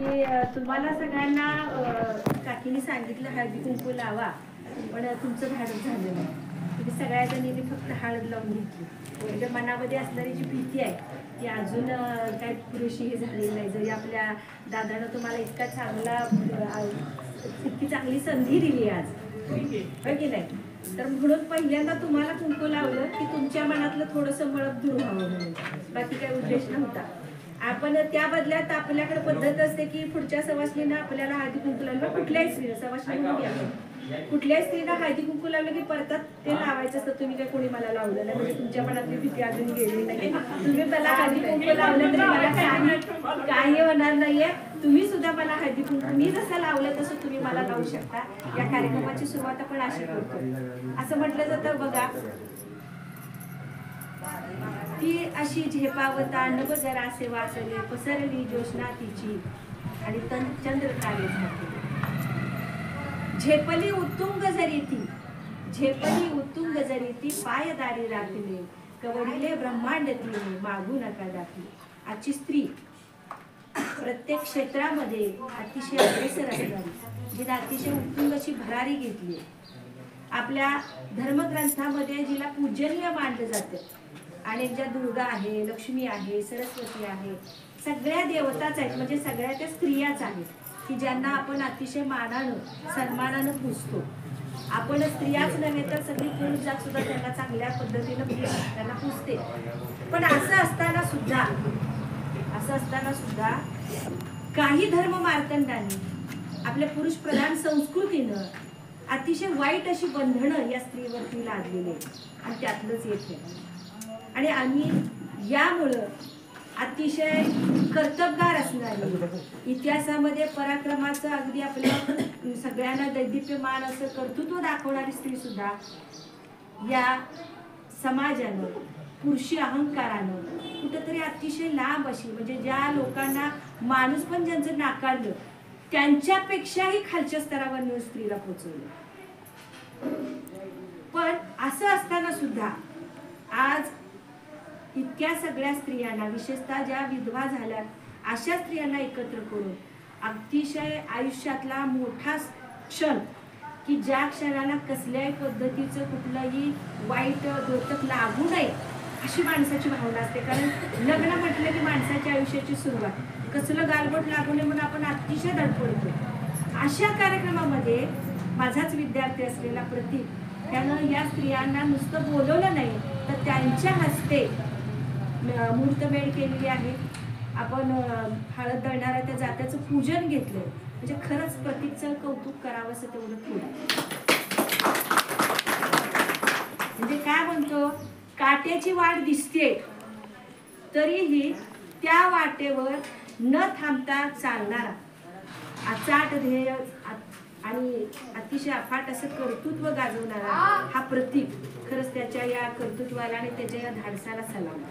की तुम्हाला सगळ्यांना काकीने सांगितलं हळदी कुंकू लावा, पण तुमचं धाडस झालं नाही. तुम्ही सगळ्या जणींनी फक्त हळद लावून घेतली. म्हणजे मनामध्ये असणारी जी भीती आहे ती अजून काही पुरेशी हे झालेली नाही. जरी आपल्या दादानं तुम्हाला इतका चांगला इतकी चांगली संधी दिली आज, होय की नाही? तर म्हणून पहिल्यांदा तुम्हाला कुंकू लावलं की तुमच्या मनातलं थोडंसं मळप दूर व्हावं म्हणून, बाकी काही उद्देश नव्हता. आपण त्या बदल्यात आपल्याकडे पद्धत असते की पुढच्या सवासणीनं आपल्याला हळदी कुंकू लावलं, कुठल्याही स्त्रीला सवासणी कुठल्याही स्त्रीला हळदी कुंकू लावलं की परतात ते लावायचं असतं. तुम्ही काय कोणी मला लावलं नाही, म्हणजे तुमच्या मनातली भीती अजून गेली नाही. तुम्ही मला हळदी कुंकू लावलं तरी मला काही होणार नाहीये. तुम्ही सुद्धा मला हळदी कुंकू मी जसं लावलं तसं तुम्ही मला लावू शकता. या कार्यक्रमाची सुरुवात आपण अशी करतो. असं म्हटलं जातं बघा, ती अशी झेपावता नभ जरासे वासले, पसरली ज्योत्स्ना तिची आणि चंद्रतारे झाले. झेपली उत्तुंग जरी ती, झेपली उत्तुंग जरी ती, पायदारी राखले कवडिले ब्रह्मांड तिने, मागू नका दाखली. आजची स्त्री प्रत्येक क्षेत्रामध्ये अतिशय अग्रेसर असणारी, जिने अतिशय उत्तुंग अशी भरारी घेतली. आपल्या धर्मग्रंथामध्ये जिला पूजनीय मानलं जातं. अनेक ज्या दुर्गा आहे, लक्ष्मी आहे, सरस्वती आहे, सगळ्या देवताच आहेत. म्हणजे सगळ्या त्या स्त्रियाच आहेत की ज्यांना आपण अतिशय मानानं सन्मानानं पूजतो. आपण स्त्रियाच नव्हे तर सगळी पुरुष जात सुद्धा त्यांना चांगल्या पद्धतीनं त्यांना पूजते. पण असं असताना सुद्धा काही धर्म मार्तंडांनी आपल्या पुरुष प्रधान संस्कृतीनं अतिशय वाईट अशी बंधनं या स्त्रीवरती लादलेली आहेत आणि त्यातलंच येते. आणि आम्ही यामुळं अतिशय कर्तबगार असणारी, इतिहासामध्ये पराक्रमाचं अगदी आपल्या सगळ्यांना दैदिप्यमान असं कर्तृत्व दाखवणारी स्त्री सुद्धा या समाजानं पुरुषी अहंकारानं कुठंतरी अतिशय लांब अशी, म्हणजे ज्या लोकांना माणूस पण ज्यांचं नाकारलं त्यांच्यापेक्षाही खालच्या स्तरावर नेऊन स्त्रीला पोचवलं. पण असं असताना सुद्धा आज इतक्या सगळ्या स्त्रियांना, विशेषतः ज्या विधवा झाल्या अशा स्त्रियांना एकत्र करून अतिशय आयुष्यातला मोठा क्षण, की ज्या क्षणाला कसल्याही पद्धतीचं कुठलंही वाईट दोतक लागू नये अशी माणसाची भावना असते. कारण लग्न म्हटलं की माणसाच्या आयुष्याची सुरुवात, कसलं गालबोट लागू नये म्हणून आपण अतिशय धडपडतो. अशा कार्यक्रमामध्ये माझाच विद्यार्थी असलेला प्रतीक त्यानं या स्त्रियांना नुसतं बोलवलं नाही तर त्यांच्या हस्ते मुहूर्तमेढ केलेली आहे. आपण हळद दळणाऱ्या त्या जात्याचं पूजन घेतलं. म्हणजे खरंच प्रतीकचं कौतुक करावं असं तेवढं थोडं. म्हणजे काय म्हणतो, काट्याची वाट दिसते तरीही त्या वाटेवर न थांबता चालणारा अचाट ध्येय आणि अतिशय अफाट असं कर्तृत्व गाजवणारा हा प्रतीक, खरंच त्याच्या या कर्तृत्वाला आणि त्याच्या या धाडसाला सलाम.